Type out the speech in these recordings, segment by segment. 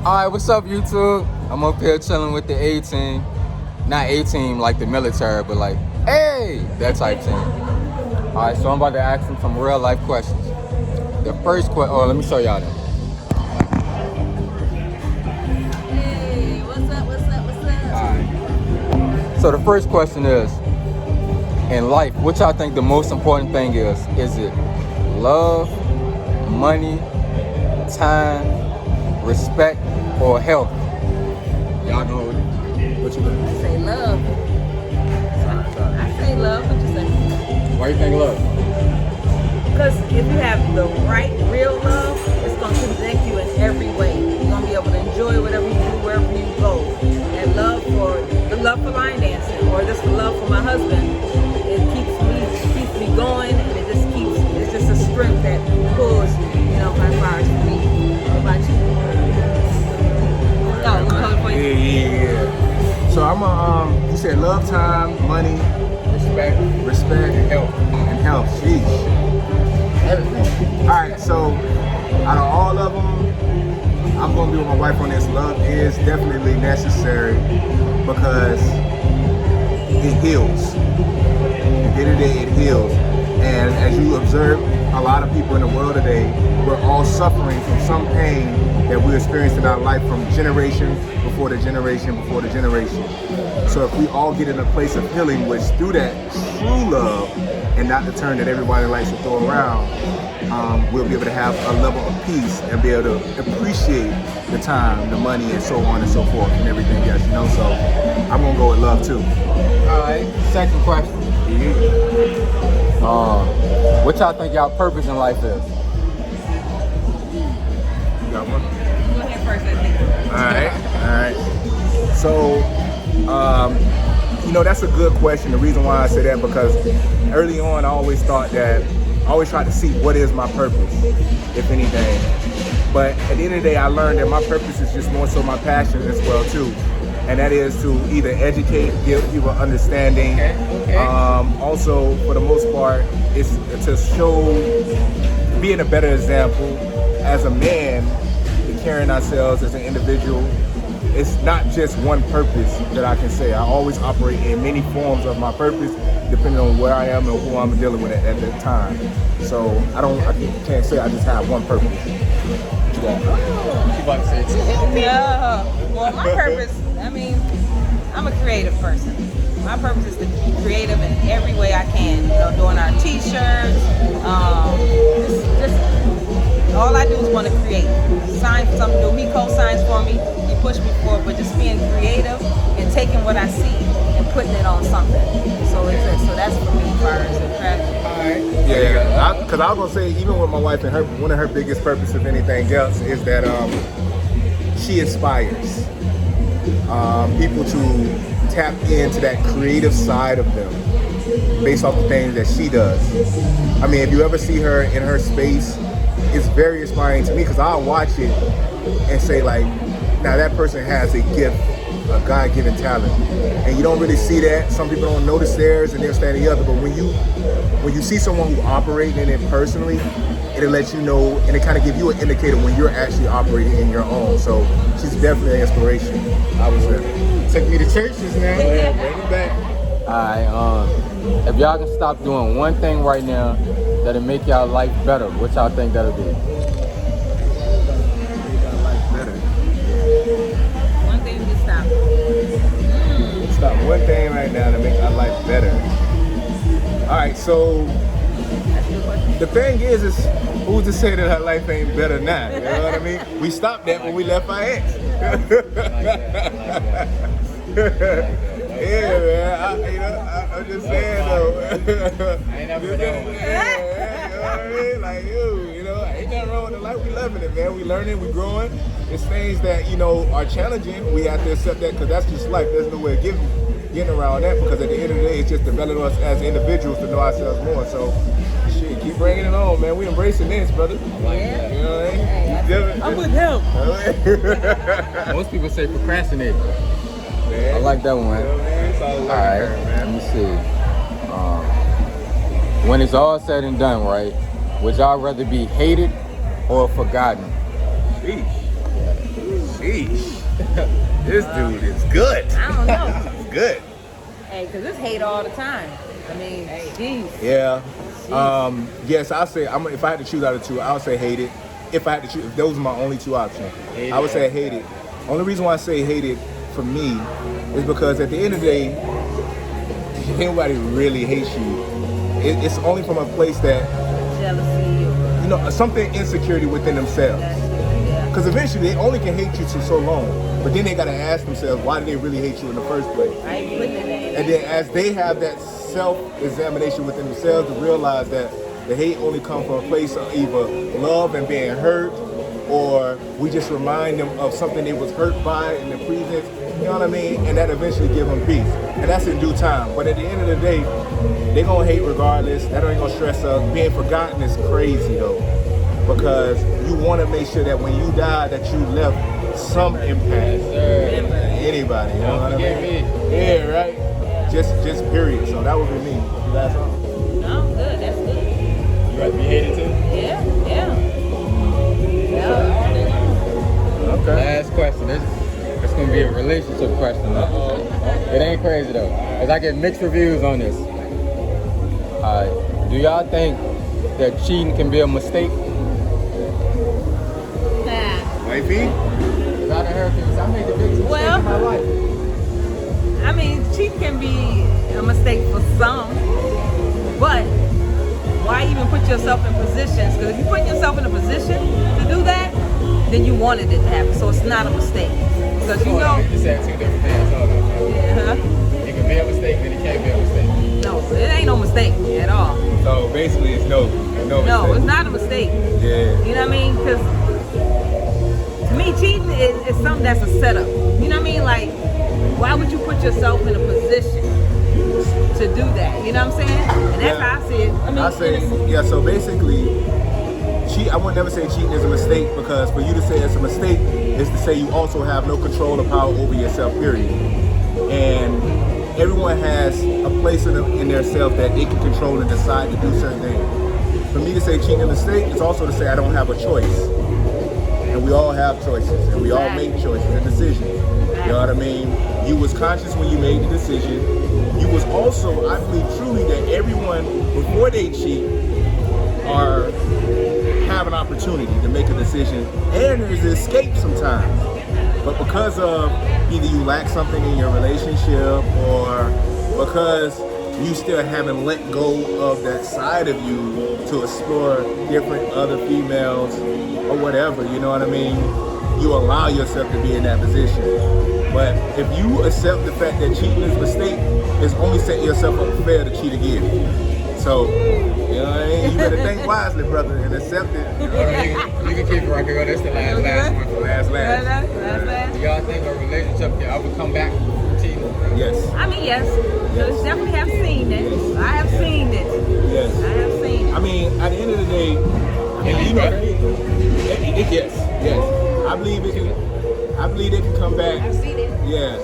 Alright, what's up, YouTube? I'm up here chilling with the A team. Not A team like the military, but like, hey, that type team. Alright, so I'm about to ask them some real life questions. The first question, let me show y'all that. Hey, what's up? Alright. So the first question is, in life, what y'all think the most important thing is? Is it love, money, time, respect, or health? Y'all know what you think? I say love. Sorry. I say love. What you say? Why you think love? Because if you have the right, real love, it's going to connect you in every way. You're going to be able to enjoy whatever you do, wherever you go. And the love for line dancing, or just the love for my husband, it keeps me going, and it's just a strength that pulls, my fires for me. What about you? Oh, you call it for you? Yeah. So you said love, time, money, respect, and health. Sheesh. Everything. All right. So out of all of them, I'm gonna be with my wife on this. Love is definitely necessary because it heals. At the end of the day, it heals. And as you observe, a lot of people in the world today, we're all suffering from some pain that we experienced in our life from generation before the generation before the generation. So if we all get in a place of healing, which through that true love and not the term that everybody likes to throw around, we'll be able to have a level of peace and be able to appreciate the time, the money, and so on and so forth and everything else, So I'm gonna go with love too. All right. Second question. What y'all think y'all purpose in life is? You got one? Go ahead first, I think. All right. So, that's a good question. The reason why I say that because early on I always tried to see what is my purpose, if anything. But at the end of the day, I learned that my purpose is just more so my passion as well too. And that is to either educate, give people understanding. Okay. Also, for the most part, it's to show, being a better example as a man, in carrying ourselves as an individual. It's not just one purpose that I can say. I always operate in many forms of my purpose, depending on where I am and who I'm dealing with at that time. So I can't say I just have one purpose. She about to say it too. Yeah. Well, my purpose, I'm a creative person. My purpose is to be creative in every way I can. Doing our t-shirts, just all I do is want to create. Sign for something new. He co-signs for me. He pushed me forward, but just being creative and taking what I see and putting it on something. So that's for me, as far as the craft. Yeah, because I was gonna say, even with my wife, and one of her biggest purpose, if anything else, is that she inspires people to tap into that creative side of them based off the things that she does. If you ever see her in her space, it's very inspiring to me because I'll watch it and say like, now that person has a gift, a God-given talent, and you don't really see that. Some people don't notice theirs and they'll stand the other. But when you see someone who operates in it personally, it'll let you know, and it kind of give you an indicator when you're actually operating in your own. So she's definitely an inspiration. I was there. Take me to churches now. Bring it back. All right. If y'all can stop doing one thing right now that'll make y'all life better, what y'all think that'll be? One thing to stop. Stop one thing right now to make our life better. All right, so the thing is who's to say that our life ain't better now? You know what I mean? We stopped that when we left our ex. Yeah, man. I'm just saying though. I ain't never been there. Yeah, you know what I mean? Like ain't nothing wrong with the life. We loving it, man. We learning, we growing. It's things that are challenging. We have to accept that because that's just life. There's no way of getting around that because at the end of the day, it's just developing us as individuals to know ourselves more. So, shit, keep bringing it on, man. We embracing this, brother. Yeah. You know what I mean? I'm with him. Most people say procrastinate. Man. I like that one. You know what I mean? It's all Alright, let me see. When it's all said and done, right, would y'all rather be hated or forgotten? Sheesh. Sheesh. This dude is good. I don't know. Good. Hey, because it's hate all the time. I mean, jeez. Yeah. Yes, I'll say, if I had to choose out of two, I would say hate it. If I had to choose, if those are my only two options, I would say hate it. Only reason why I say hate it for me is because at the end of the day, nobody really hates you. It's only from a place that, Jealousy. you know, something insecurity within themselves. Yeah. Because eventually they only can hate you for so long, but then they got to ask themselves, why did they really hate you in the first place? I ain't with it. And then as they have that self-examination within themselves to realize that the hate only comes from a place of either love and being hurt, or we just remind them of something they was hurt by in the previous, you know what I mean? And that eventually give them peace. And that's in due time. But at the end of the day, they gonna hate regardless. That ain't gonna stress us. Being forgotten is crazy though, because you wanna make sure that when you die that you left some impact. Anybody, you know what I mean? Yeah, right? Just period. So that would be me. That's all. No, good. That's good. You got to be hated too? Yeah. Okay. Last question. It's going to be a relationship question. It ain't crazy though, because I get mixed reviews on this. Do y'all think that cheating can be a mistake? Might be. Because I done heard people say, I made the biggest mistake in my life. I mean, cheating can be a mistake for some, but why even put yourself in positions? Because if you put yourself in a position to do that, then you wanted it to happen, so it's not a mistake. Because you know, You said two different things. yeah, It can be a mistake, then it can't be a mistake. no, it ain't no mistake at all. So basically it's no No, mistake. it's not a mistake. Yeah. You know what I mean? Because to me, cheating is something that's a setup. You know what I mean? Like, why would you put yourself in a position to do that? You know what I'm saying? And that's how I see it. I mean, I say, yeah, so basically, I would never say cheating is a mistake, because for you to say it's a mistake is to say you also have no control or power over yourself, period. And everyone has a place in their self that they can control and decide to do certain things. For me to say cheating is a mistake is also to say I don't have a choice. And we all have choices, and we all make choices and decisions. You know what I mean? You was conscious when you made the decision. You was also, I believe truly that everyone, before they cheat, have an opportunity to make a decision, and there's an escape sometimes. But because of either you lack something in your relationship, or because you still haven't let go of that side of you to explore different other females or whatever, you know what I mean? You allow yourself to be in that position. But if you accept the fact that cheating is a mistake, it's only setting yourself up fair to cheat again. So, you know what I mean? You better think wisely, brother, and accept it. You can keep it right here. That's the last one. Last. Do y'all think a relationship can ever come back from cheating? Yes. I mean, yes. So definitely have seen it. I have seen it. Yes. I have seen it. I mean, at the end of the day, you know, yes. I believe they can come back. I've seen it. Yeah,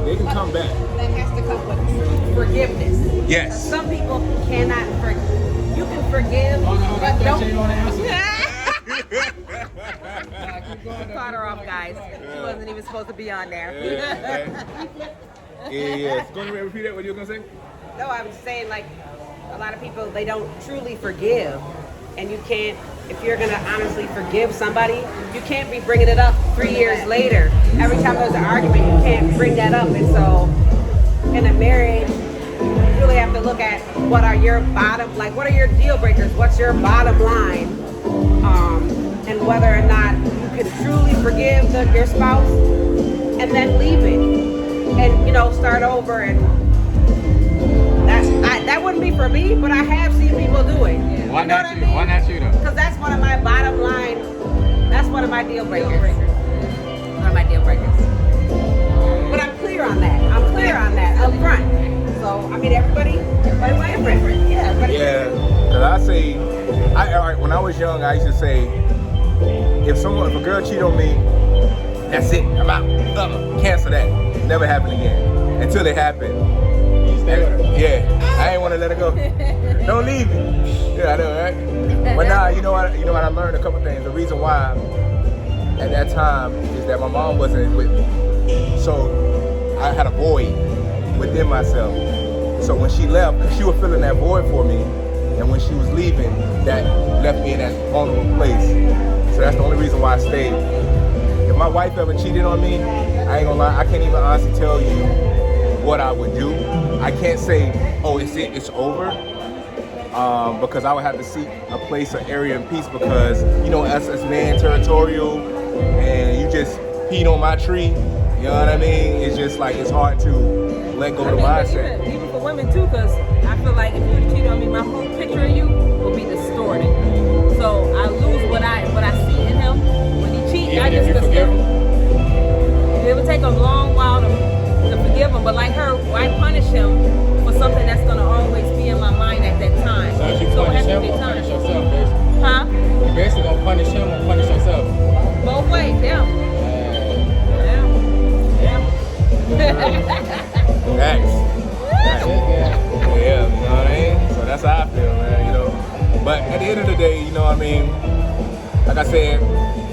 they can come back. That has to come with forgiveness. Yes. Some people cannot forgive. You can forgive, but don't. Caught her off, guys. She wasn't even supposed to be on there. Yeah. Going to repeat that? What you were gonna say? No, I was saying, like, a lot of people, they don't truly forgive. And you can't, if you're going to honestly forgive somebody, you can't be bringing it up 3 years later. Every time there's an argument, you can't bring that up. And so, in a marriage, you really have to look at what are your deal breakers? What's your bottom line? And whether or not you can truly forgive your spouse and then leave it. And, you know, start over. And that wouldn't be for me, but I have seen people do it. Why You know not what I you? mean? Why not you though? Because that's one of my bottom line, that's one of my deal breakers. One of my deal breakers. But I'm clear on that. I'm clear on that up front. So, I mean, everybody different. Yeah, everybody. Yeah, because when I was young, I used to say, if a girl cheat on me, that's it, I'm out. Cancel that. Never happen again. Until it happened. Yeah, I ain't want to let her go. Don't leave me. Yeah, I know, right? But nah, you know what I learned a couple things. The reason why at that time is that my mom wasn't with me. So I had a void within myself. So when she left, she was filling that void for me. And when she was leaving, that left me in that vulnerable place. So that's the only reason why I stayed. If my wife ever cheated on me, I ain't gonna lie, I can't even honestly tell you what I would do. I can't say, oh, it's over. Because I would have to seek a place, an area of peace because, you know, us as man, territorial, and you just peed on my tree, you know what I mean? It's just like, it's hard to let go of the mindset. Even for women too, because I feel like if you were to cheat on me, my whole picture of you will be distorted. So I lose what I see in him. When he cheats, I just forgive him? It would take a long while to forgive him, but like her, why punish him for something that's gonna always be in my mind at that time? So if you So it punish has to him be or time. punish yourself, basically? Huh? You basically gonna punish him or punish yourself? Both ways, yeah. Facts. That's it, man. Yeah, you know what I mean? So that's how I feel, man, you know. But at the end of the day, you know what I mean? Like I said,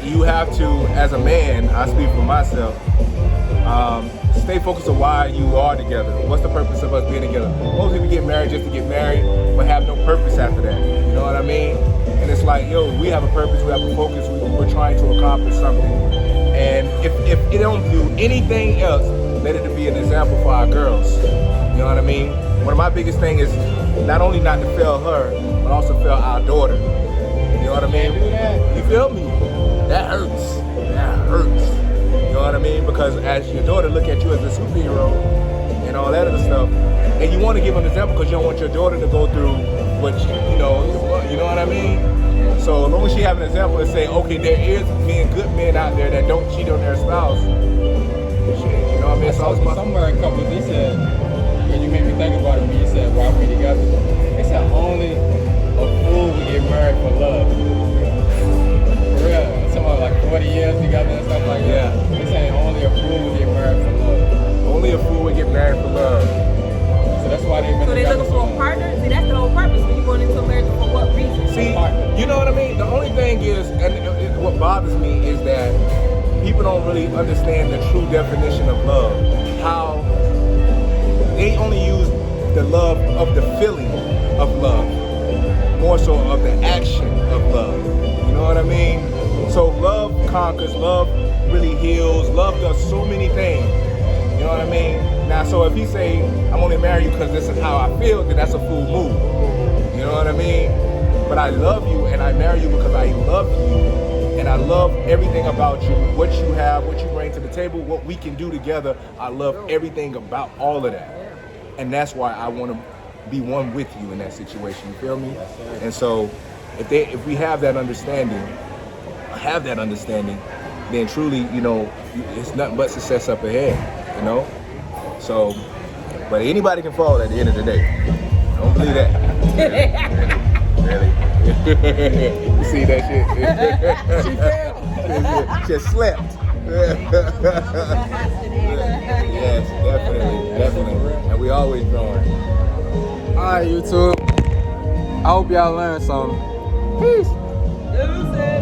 you have to, as a man, I speak for myself, stay focused on why you are together. What's the purpose of us being together? Most people get married just to get married, but have no purpose after that. You know what I mean? And it's like, yo, we have a purpose, we have a focus, we're trying to accomplish something. And if it don't do anything else, let it be an example for our girls. You know what I mean? One of my biggest things is not only not to fail her, but also fail our daughter. You know what I mean? You feel me? That hurts. That hurts. You know what I mean? Because as your daughter look at you as a superhero and all that other stuff, and you want to give an example because you don't want your daughter to go through what you know what I mean? So as long as she have an example and say, okay, there is good men out there that don't cheat on their spouse. Shit, you know what I mean? I saw somewhere in couples, they said, and you made me think about it when you said, why we together? They said, only a fool would get married for love. For real. Some of like 40 years together and stuff like that. Yeah. They saying only a fool would get married for love. Only a fool would get married for love. So that's why they've been So they together looking so for a long. partner? See, that's the whole purpose. When you going into a marriage, for what reason? See, you know what I mean? The only thing is, and what bothers me is that people don't really understand the true definition of love. How they only use the love of the feeling of love, more so of the action of love. You know what I mean? So love conquers, love really heals, love does so many things. You know what I mean? Now, so if he say, I'm only marry you because this is how I feel, then that's a fool move. You know what I mean? But I love you and I marry you because I love you and I love everything about you, what you have, what you bring to the table, what we can do together. I love everything about all of that. And that's why I want to be one with you in that situation. You feel me? And so if we have that understanding, then truly, you know, it's nothing but success up ahead, you know? So, but anybody can fall at the end of the day. Don't believe that. Really? You see that shit? She fell. She slept. Yes, definitely. And we always growing. Alright, YouTube. I hope y'all learned something. Peace. Deuces.